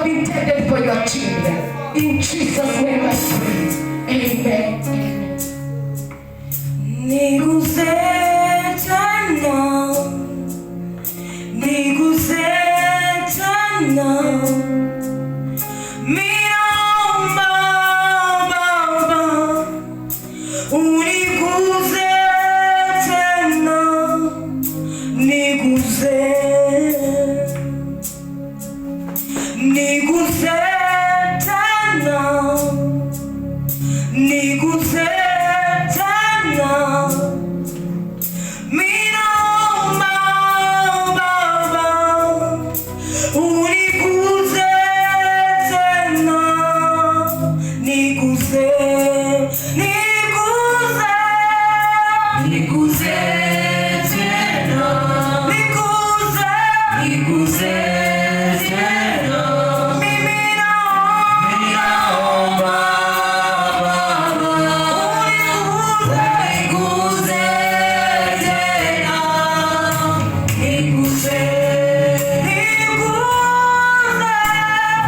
have intended for your children. In Jesus' name I pray. Amen. Niguse tena, niguse tena, minaomba Baba, uniguze tena, niguze, niguze tena, niguze tena, minaomba Baba, uniguze tena, niguze, niguze, niguze tena, niguze, niguze tena, mimi naomba Baba, uniguze tena, niguze,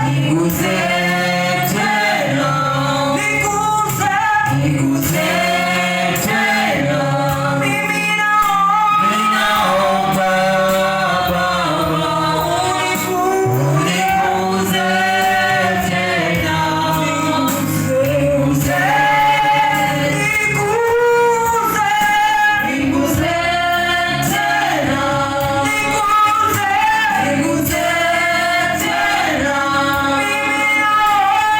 niguze tena, niguze, niguze tena, mimi naomba Baba, uniguze tena, niguze, niguze tena, niguze tena,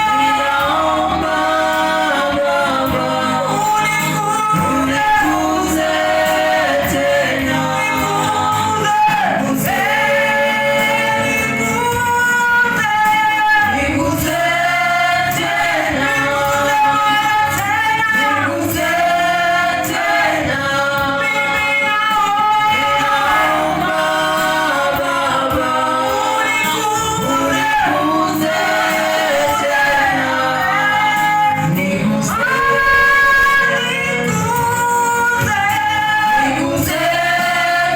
minaomba Baba, uniguze tena, niguze tena, niguze tena, minaomba Baba, uniguze tena, niguze, niguze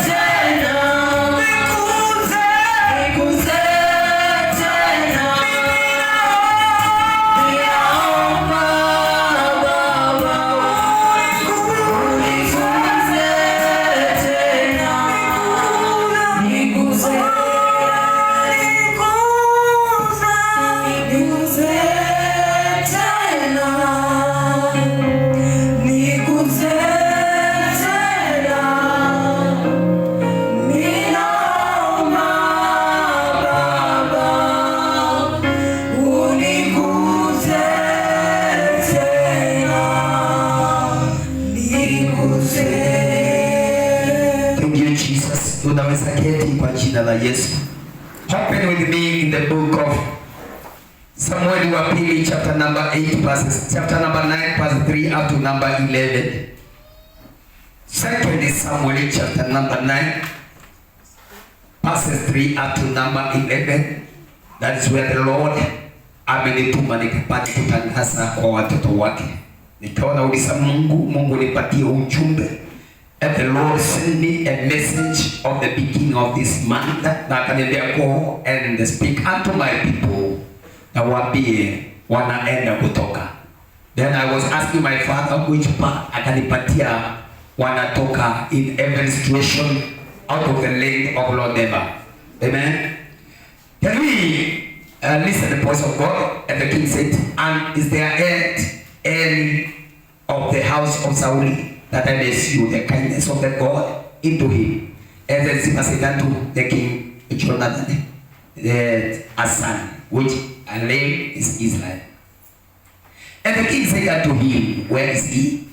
tena, niguze tena, minaomba Baba, uniguze tena, niguze, niguze tena, niguze tena, minaomba Baba, uniguze tena, niguze. Thank you Jesus. Tunaweza keti kwa jina la Yesu. Open with me in the book of Samuel wa pili chapter number 8 verses chapter number 9 verse 3 up to number 11. Second is Samuel chapter number 9 verses 3 up to number 11. That is where the Lord amenituma nikapate kutangaza kwa watoto wake. Nikaona ulisa Mungu nipatie ujumbe. And the Lord sent me a message of the beginning of this month. Na akaniambia go and speak unto my people. Na waambie wanaenda kutoka. Then I was asking my father which part. Akanipatia wanatoka in every situation out of the land of Lord ever. Amen. Can we listen to the voice of God? And the king said, and is there any of the house of Saul that I may see the kindness of the God into him? And then Ziba said unto the king Jonathan, a son, which a name is Israel. And the king said unto him, where is he?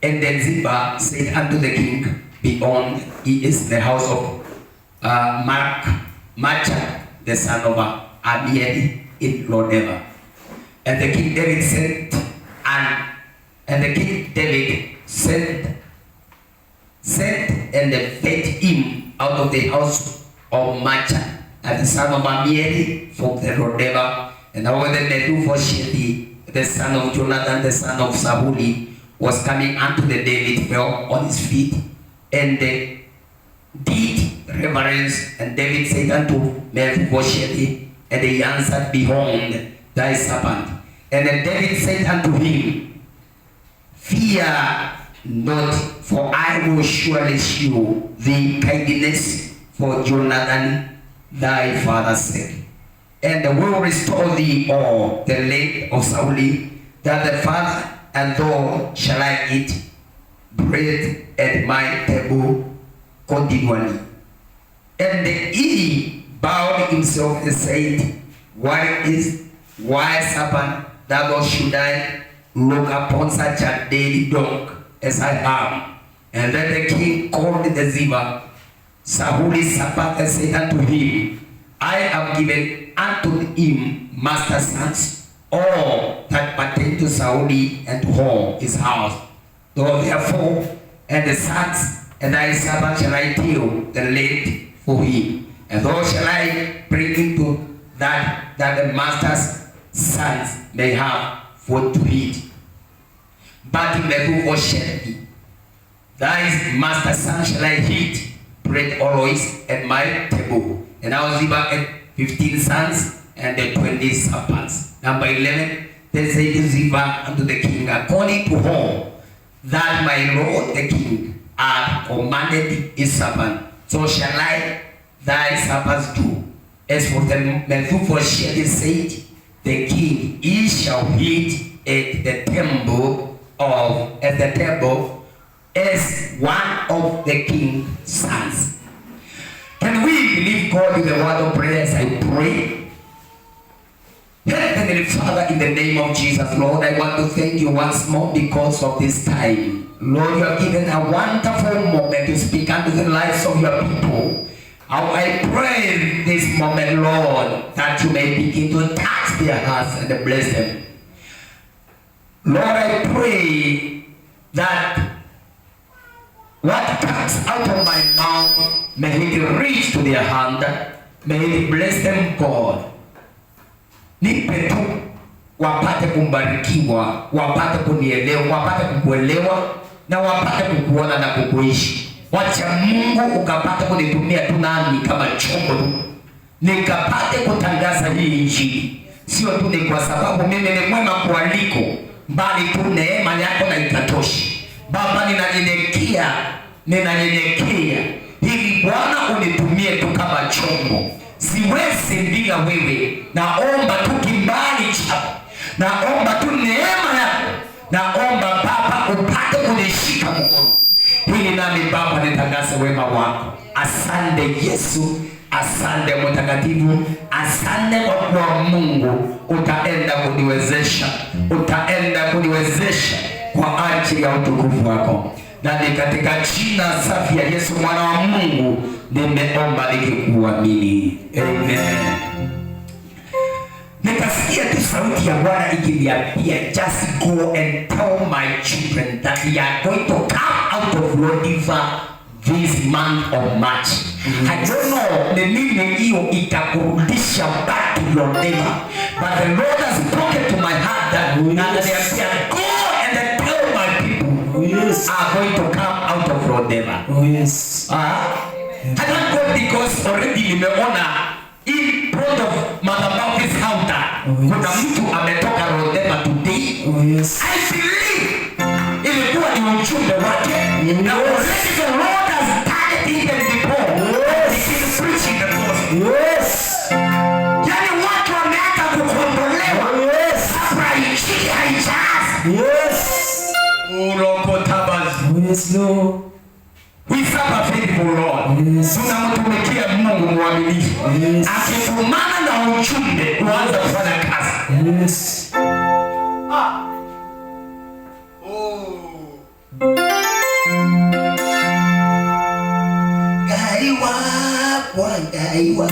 And then Ziba said unto the king, beyond, he is the house of Macha, the son of Amiel in Lodeba. And the king David sent, and the king David sent and fed him out of the house of Macha, and the son of Amiel from the Lodeba. And over the Mephibosheth, the son of Jonathan, the son of Saul, was coming unto the David, fell on his feet, and did reverence. And David said unto Mephibosheth, And he answered, Behold, thy servant. And then David said unto him, Fear not, for I will surely shew thee kindness for Jonathan thy father's sake, and will restore thee all the land of Saul, that the father and thou shall I eat bread at my table continually. And he bowed himself and said, Why servant thou should I look upon such a daily dog as I am? And then the king called the Ziba, Saul's servant, and said unto him, I have given unto him master's sons, all that pertain to Saul and to all his house. Though therefore, and the sons and thy servant shall I till the land for him, and thou shall I bring into that the master's sons may have food to eat. But Mephibosheth, thy master's son shall I eat bread always at my table. And now Ziba had 15 sons and 20 servants. Number 11, they said to Ziba unto the king, according to all that my lord the king hath commanded his servant, so shall I thy servants do. As for the Mephibosheth said, the king, he shall eat at the table as one of the king's sons. Can we believe God with the word of prayer as I pray? Heavenly Father, in the name of Jesus, Lord, I want to thank you once more because of this time. Lord, you have given a wonderful moment to speak unto the lives of your people. I pray this moment, Lord, that you may begin to touch their hearts and bless them. Lord, I pray that what comes out of my mouth, may it reach to their hand, may it bless them, God. Nipe tu wapate kumbarikiwa, wapate kunielewa, wapate kukuelewa, na wapate kukuona na kukuishi. Wacha Mungu ukapate kunitumia tu nami kama chombo tu, nikapate kutangaza hii injili. Sio tu ni kwa sababu mimi ni mwema kualiko, bali tu neema yako na ikatoshi. Baba, ninanyenyekea ili Bwana unitumie tu kama chombo. Siwezi bila wewe. Naomba tu kibali chako, naomba tu neema yako, naomba Baba upate kunishika mkono ili nami Baba nitangaze wema wako. Asante Yesu, asante Mtakatifu, asante kwa kuwa Mungu utaenda kuniwezesha kwa ajili ya utukufu wako. Na ni katika jina safi ya Yesu mwana wa Mungu nimeomba nikikuamini. Amen. Nikasikia tu sauti ya Bwana ikiniambia, just go and tell my children that we are going to come out of Lodiva this month of March. I don't know ni nini hiyo itakurudisha back to Lodiva, but the Lord has spoken to my heart that go and tell my people, yes, are going to come out of Lodiva. Oh yes. I thank God because already nimeona in front of madhabahu this counter, kuna mtu ametoka Lodiva today. Oh yes. I believe ilikuwa ni ujumbe wake. Na already the Lord has started even before. Yes. He is preaching the gospel. Yes. Yani watu wameanza kukombolewa. Yes. Hapa injili haijaanza. Yes. Urokotabazi. Oh yes, Lord. We serve a faithful Lord. Yes. Tunamtumikia Mungu mwaminifu. Yes. Akitumana na ujumbe uanza kufanya kazi. Yes. Gaiwa.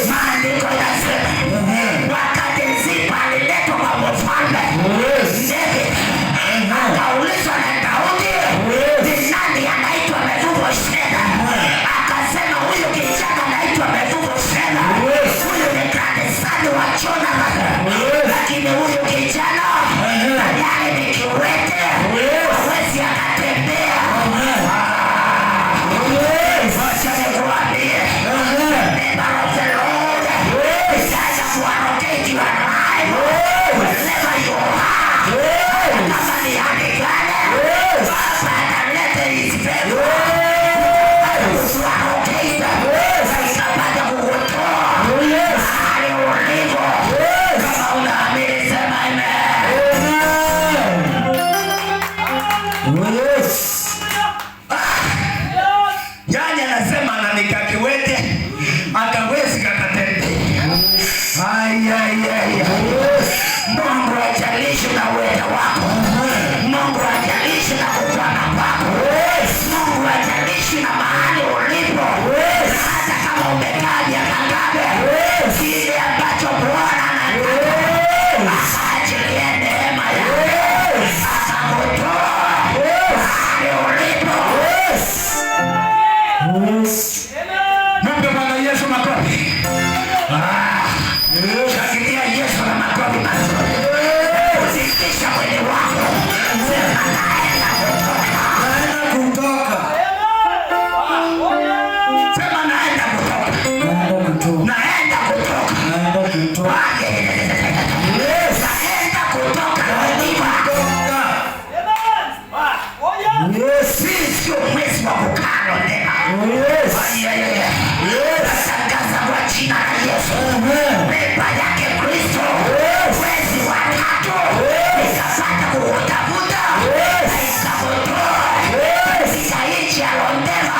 Maandiko yanasema wakati Zipa Mungu ajalishi na uweza wako. Mungu ajalishi na kupana kwako. Mungu ajalishi na mahali ulipo. Hata kama umekaa miaka ngapi, kile ambacho Bwana anataka achilie neema yake akakutoa mahali ulipo. Mpe Bwana Yesu makofi. Shakilia Yesu na makofi mazuri. Usikisha mwili wako. Sema naenda kutoka. Sema naenda kutoka. Naenda kutoka. Naenda kutoka. Sio mwezi wa kukaa tena. Natangaza kwa jina la Yesu. Neema yake Kristo. Mwezi wa 3 nikapata kuutafuta na ikakutoa katika nchi ya Londeva.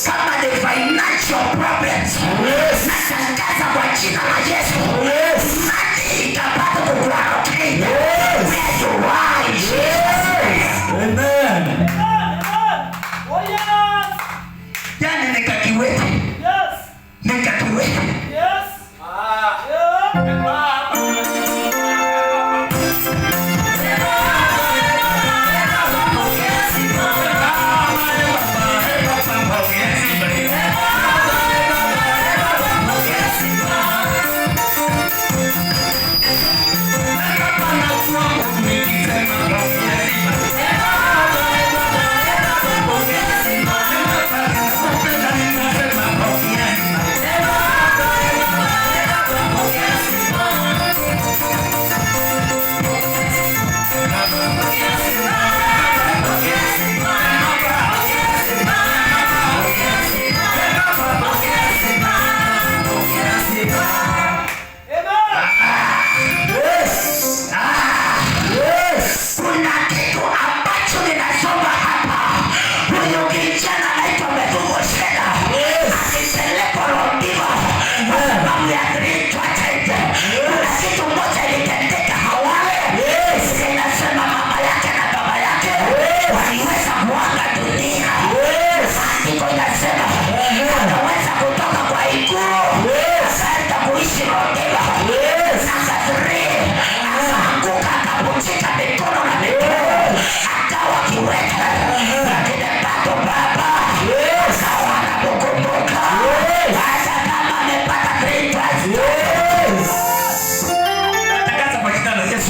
Kama the financial problems, natangaza kwa jina la Yesu. Mali ikapata kukuarokea. Where you are, Jesus. Amen. Yani nikakiwete. Nikakiwete.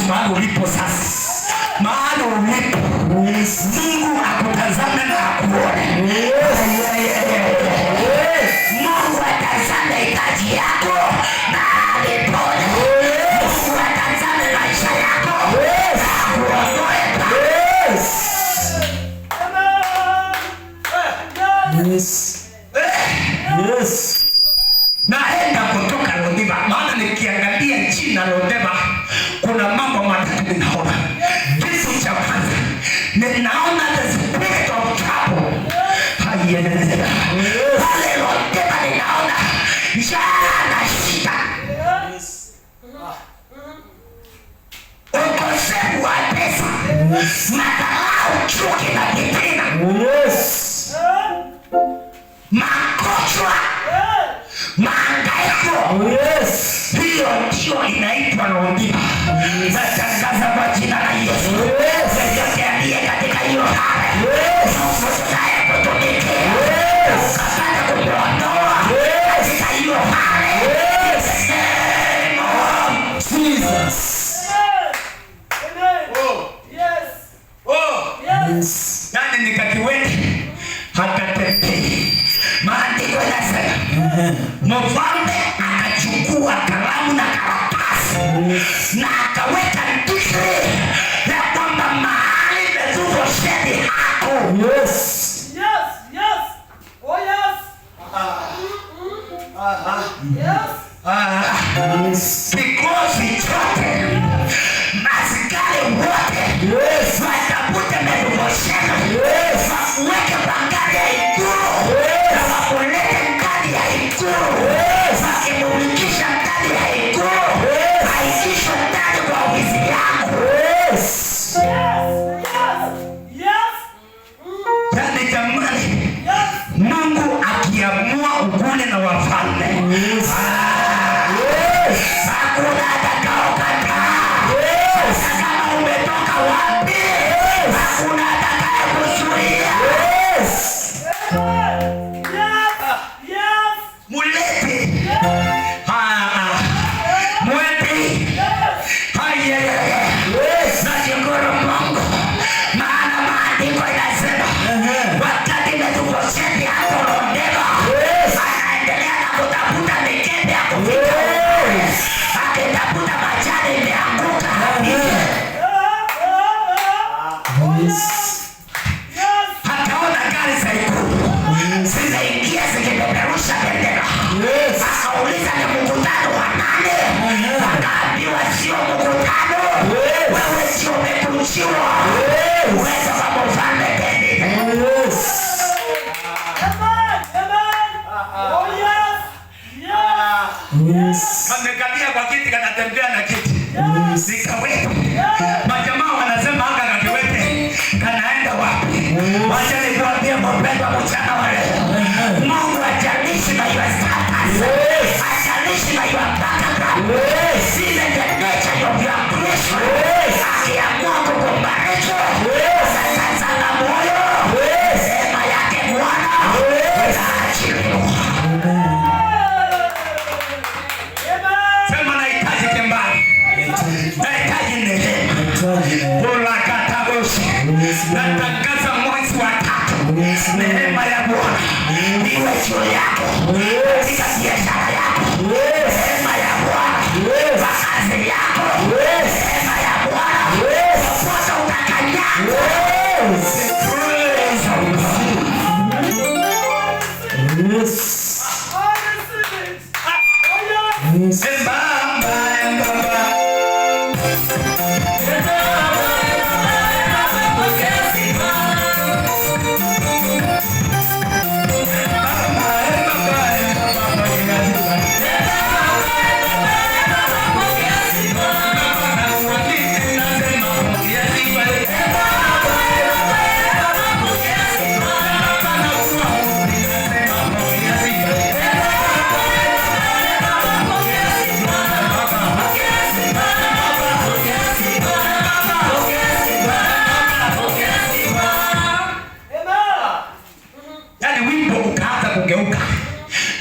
Mahali ulipo sasa, mahali ulipo, Mungu akutazame na akuone. Mungu atazame hitaji yako na alipone. Mungu atazame maisha yako na akuondoe. Naenda kutoka Londeva, maana nikiangalia jina Londeva kuna mambo matatu ninaona. Kitu cha kwanza ninaona the spirit of trouble. Pale Londeva ninaona njaa na shida, ukosefu wa pesa, madharau, chuki na fitina, magonjwa, mahangaiko. Hiyo ndio inaitwa Londeva. Natangaza kwa jina la Yesu. Yeyote aliye katika hiyo hali, Mungu tunaye kutumikia. Ukapata kumwondoa katika hiyo hali. Jesus. Yani nikakiwete hakatembei. Maandiko yanasema mfalme akachukua kalamu na karatasi na akaweka ndikri ya kwamba mahali Mefiboshethi hako. Vikosi chote, askari wote watafute Mefiboshethi, wakuweke pangani ya ikulu. jamani, Mungu akiamua ukule na wafalme, hakuna atakaokataa. Kama umetoka wapi, hakuna atakayekuzuia. Mulete mwete nashukuru Mungu, maana maandiko inasema wakati Mefiboshethi hakurondewa, anaendelea na kutafuta mikebe ya kupika, akitafuta majani imeanguka. Hataona gari za ikulu zinaingia zikipeperusha bendera. Akauliza ni mkutano wa nani? Akaambiwa sio mkutano, wewe sio umekuruchiwa uwezo wa mfalme David. Kamekalia kwa kiti, kanatembea na kiti nikaweka. Majamaa wanasema anga kakiwete kanaenda wapi? Wacha nikuambie mpendwa, mchana wa leo, Mungu hajalishi na your status, hajalishi na your background, see the nature of your grace. Akiamua kukubariki, sasa sana moyo, sema yake Bwana utaachiliwa. Sema nahitaji kembali, nahitaji neema. Natangaza mwezi wa 3, neema ya Bwana iwe juu yako katika biashara yako, neema ya Bwana kwa kazi yako, neema ya Bwana popote utakanyaga. Praise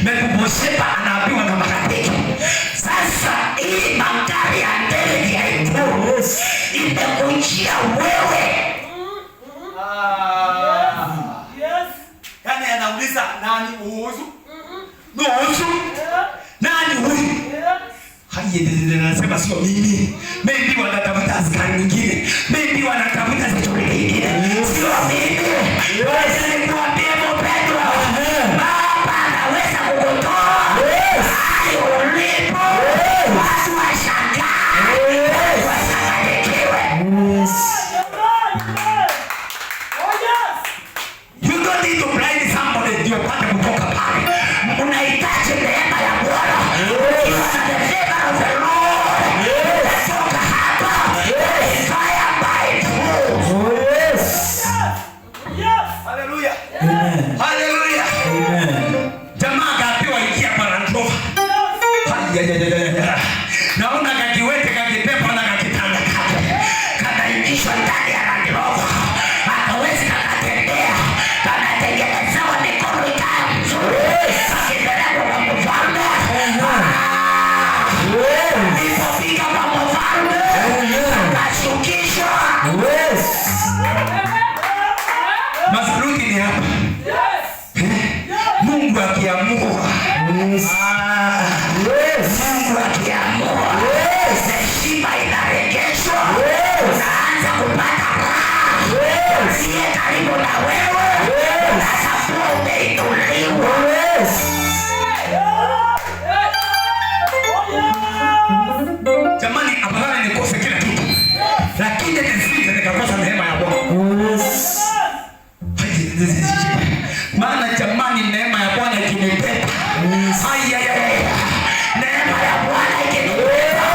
Mefiboshethi anaambiwa na marafiki, sasa hii magari ya ndege ya ikulu imekujia wewe. Yani anauliza nani uhusu? Nuhusu? Nani huyu? Anasema sio mimi. Maybe wanatafuta askari mwingine, maybe wanatafuta security nyingine, sio mimi. Wewe ni kuambia mpendwa, Baba anaweza kukutoa hali ulipo. Watu washangae, washangae. You don't need to blind somebody ndio upate kutoka pale. Unahitaji neema ya Bwana. Ukiwa na the favor of the Lord, unatoka hapa fire by truth. Hallelujah. Hallelujah. Jamaa kapewa ikia kwa Land Rover. Naona kakiwete kakipepa na kakitanda kake kanaingishwa ndani ya Land Rover. Hakawezi kakatembea, kanatengenezewa mikono ikae mzuri, kakipelekwa kwa mfalme. Nilipofika kwa mfalme akashukishwa. Masruti ni hapa. Mungu akiamua, Mungu akiamua, heshima inaregeshwa, unaanza kupata raha. Usiye karibu na wewe, unasakuwa umeinuliwa. Jamani, afadhali nikose kila kitu, lakini nisije nikakosa neema ya Bwana. Maana jamani, neema ya Bwana ikinibeba, neema ya Bwana ikinibeba,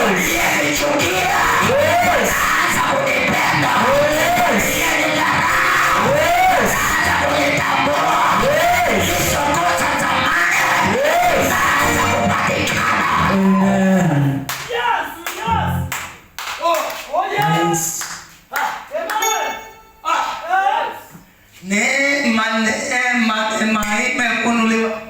uliyenichukia unaanza kunipenda. imekunuliwa.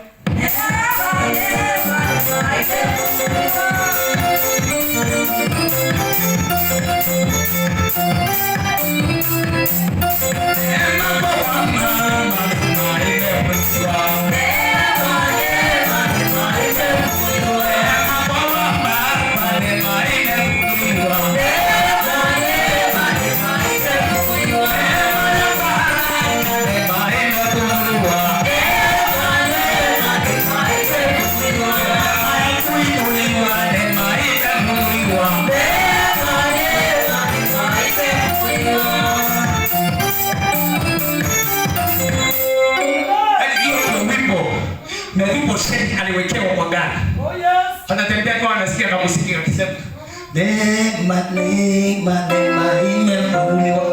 Aliwekewa kwa gari. Oh yes. Anatembea kwa anasikia kama muziki akisema neema imekunuliwa.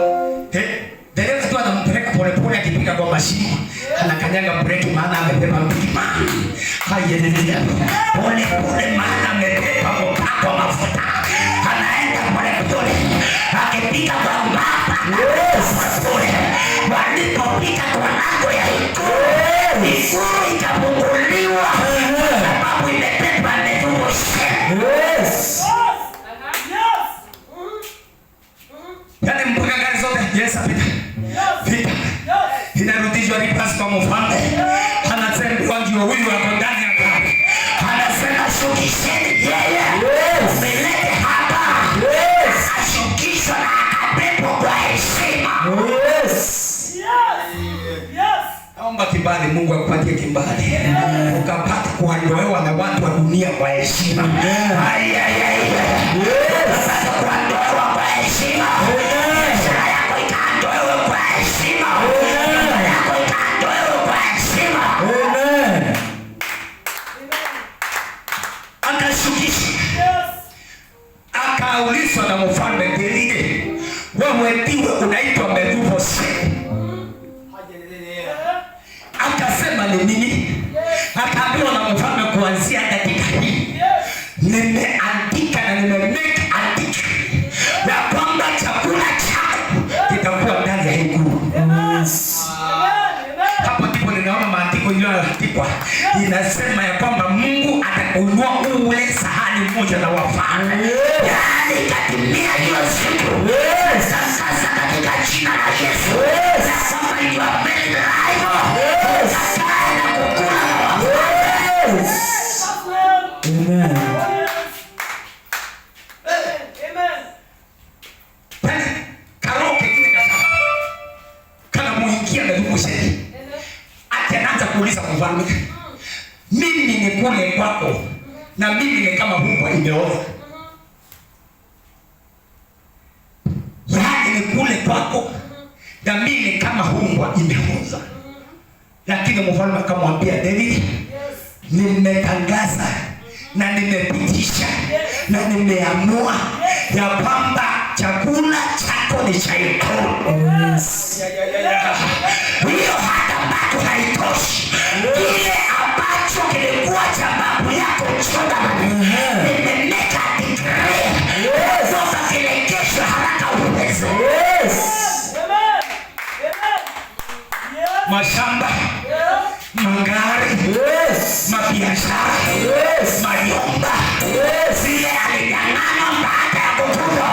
Dereva tu anampeleka polepole akipiga kwa mashini. Anakanyaga breki maana amebeba mpima. Haleluya. Pole maana amebeba kwa mafuta. Anaenda polepole. Akipiga kwa mapa. Yes. Pole. Walipopita kwa lango ya Ikulu ikafunguliwa sababu imebeba neno. Yes. Yaani mpunga gari zote Yesu apita. Vita. Inarudishwa ripasi kwa mfalme. Anasema wangi wawili wako ndani ya gari. Anasema shukisheni yeye. Umelete hapa. Yes. Ashukishwa na akabebwa kwa heshima. Yes. Omba kibali, Mungu akupatie kibali. Ukapata kuondolewa na watu wa dunia kwa heshima. Sasa kuondolewa kwa heshima. Biashara yako ikaondolewa kwa heshima. Nyumba yako ikaondolewa kwa heshima. Amen. Akashukisha. Akaulizwa na mfalme Daudi, wewe ndiwe unaitwa Mefiboshethi? Akasema ni nini? Akaambiwa na mfalme kuanzia dakika hii nimeandika na nimemake andika ya kwamba chakula chako kitakuwa ndani ya ikulu. Hapo ndipo ninaona maandiko yaliyoandikwa inasema ya kwamba Mungu atakuinua ule sahani moja na wafalme. Yaani katimia hiyo siku. Sasa katika jina la Yesu. Sasa hiyo mbele live. Amen. Karoke kile kata. Kana muingia na Mefiboshethi. Ataanza kuuliza mfalme. Mimi nimekule kwako na mimi ni kama mbwa imeoza. Yaani nikule kwako na mimi kama mbwa imeoza. Lakini mfalme akamwambia David, nimetangaza na nimepitisha na nimeamua ya kwamba chakula chako ni cha ikulu. Hiyo hata bado haitoshi. Kile ambacho kilikuwa cha babu yako chonda nimemeka decree. Sasa kilekeshwa haraka uwezo. Mashamba, magari, mabiashara, manyumba, zile alinyang'anywa baada ya kuvunwa.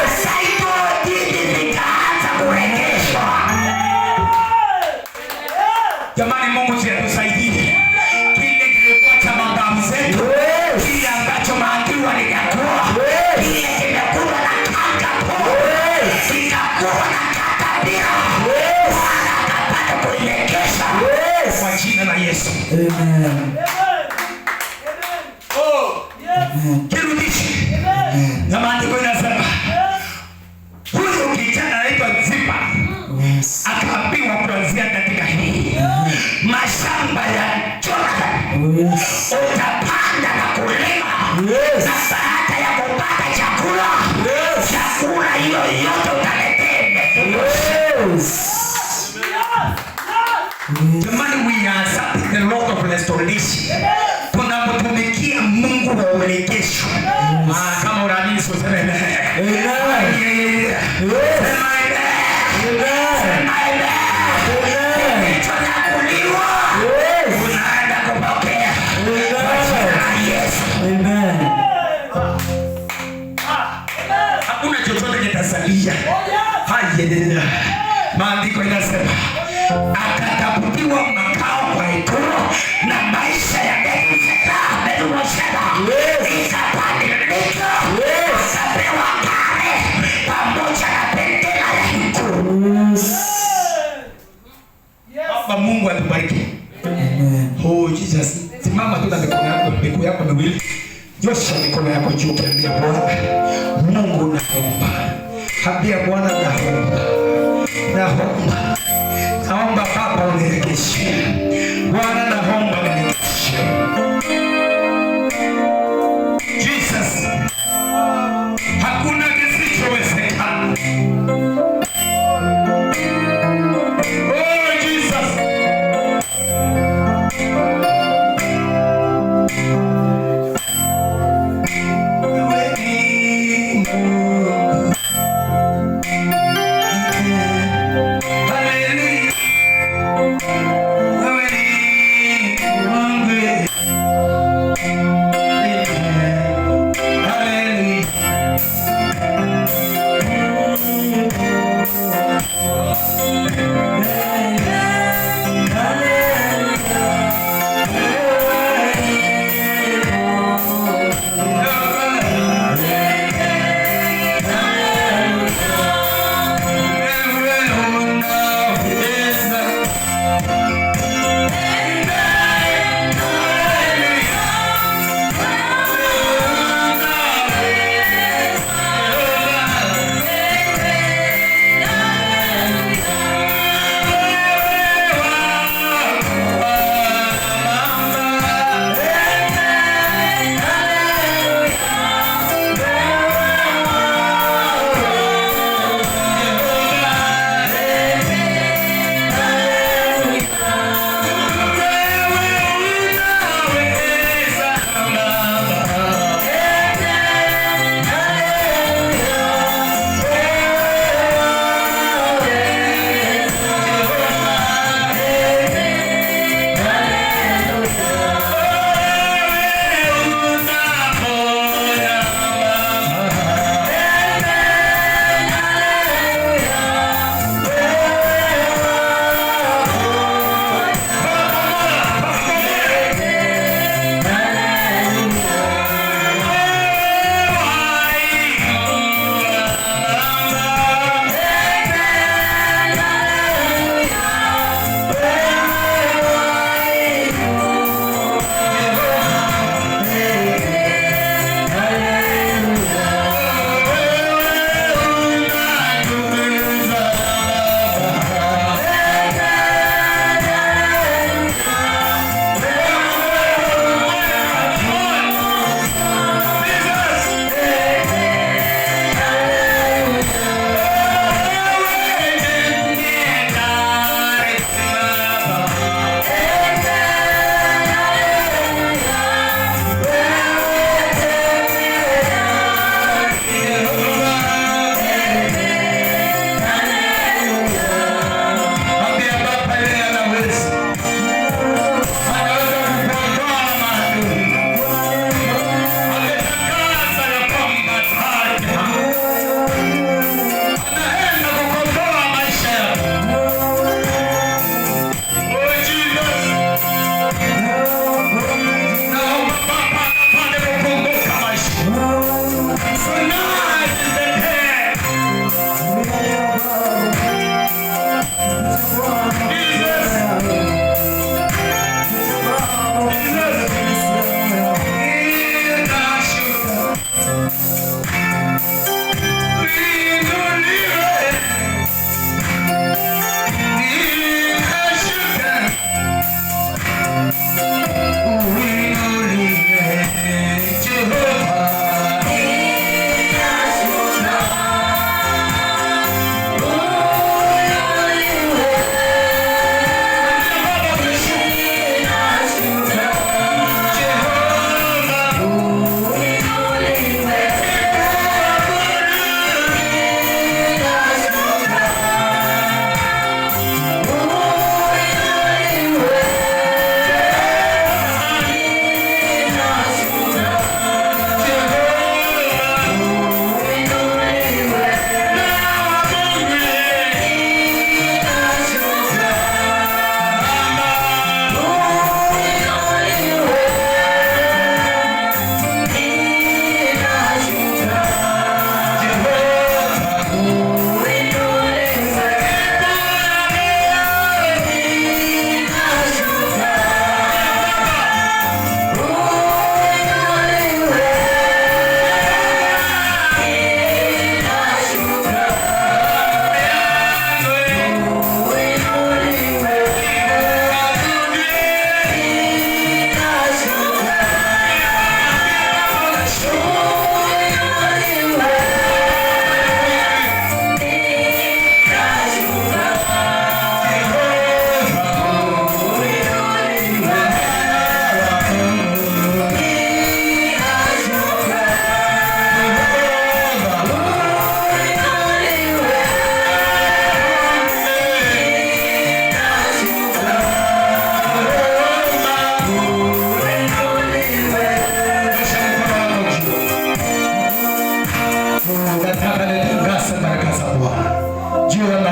Sasa hizo dini zikaanza kurejeshwa. Jamani, Mungu atusaidie. Kile kilikuwa cha mababu zetu, kile ambacho maadui walinyakua, kile kimekuwa na kanga, kikakuwa na katabira. Kwa jina la Yesu. Amen. Oh. Kirudishi. Na maandiko yanasema huyo kijana anaitwa Ziba. Akaambiwa kuanzia katika hii mashamba ya Jonathan. Utapanda na kulima. Na baada ya kupata chakula, chakula hiyo yote utaletea Mefiboshethi. Jamani, we are serving the Lord of restoration. Tunapotumikia Mungu wa urejesho. Kama unaamini useme amen. Amen. Sema amen. Sema amen. Haleluya. Maandiko inasema akatafutiwa makao kwa ikulu na maisha ya Methusela ikabadilika, akapewa kale pamoja na bendera ya ikulu. Baba Mungu atubariki. Oh Jesus, simama tu na mikono yako miwili. Nyosha mikono yako juu ukiambia Bwana, Mungu naomba. Ambia Bwana naomba Baba unirejeshe. Bwana naomba unirejeshe. Jesus, hakuna kisichowezekana. Oh Jesus.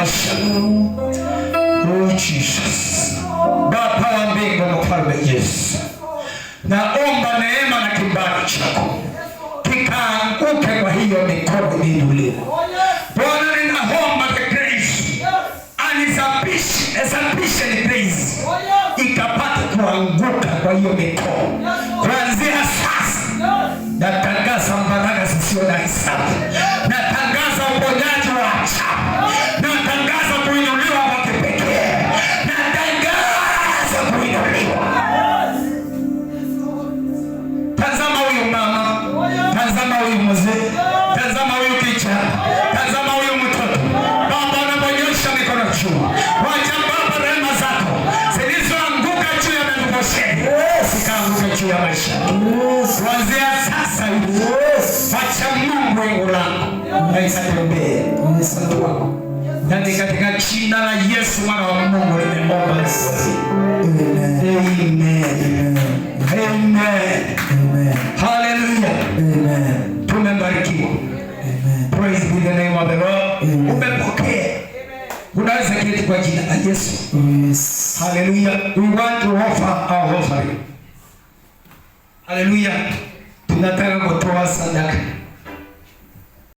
maisha. Oh Jesus. Baba wa mbingu, mfalme Yesu, naomba neema na kibali chako kikaanguke kwa hiyo mikono miinuliwa. Bwana, ninaomba the grace anisapishe ni grace ikapate kuanguka kwa hiyo mikono. Kuanzia sasa natangaza baraka zisizo na hisabu, natangaza uponyaji wa ajabu, natangaza kuinuliwa kwa kipekee, natangaza kuinuliwa. Tazama huyu mama, tazama huyu mzee, tazama huyu kijana, tazama huyu mtoto. Baba, unaponyosha mikono juu, wacha Baba rehema zako zilizoanguka juu ya Mefiboshethi zikaanguka juu ya maisha. Kuanzia sasa hivi, wacha Mungu wingu langu na isatembee msana wako. Nani katika jina la Yesu mwana wa Mungu nimeomba. Amen. Amen. Hallelujah. Amen. Tumebarikiwa. Amen. Praise be the name of the Lord. Umepokea. Unaweza keti kwa jina la Yesu. Yes. Hallelujah. We want to offer our offering. Hallelujah. Tunataka kutoa sadaka.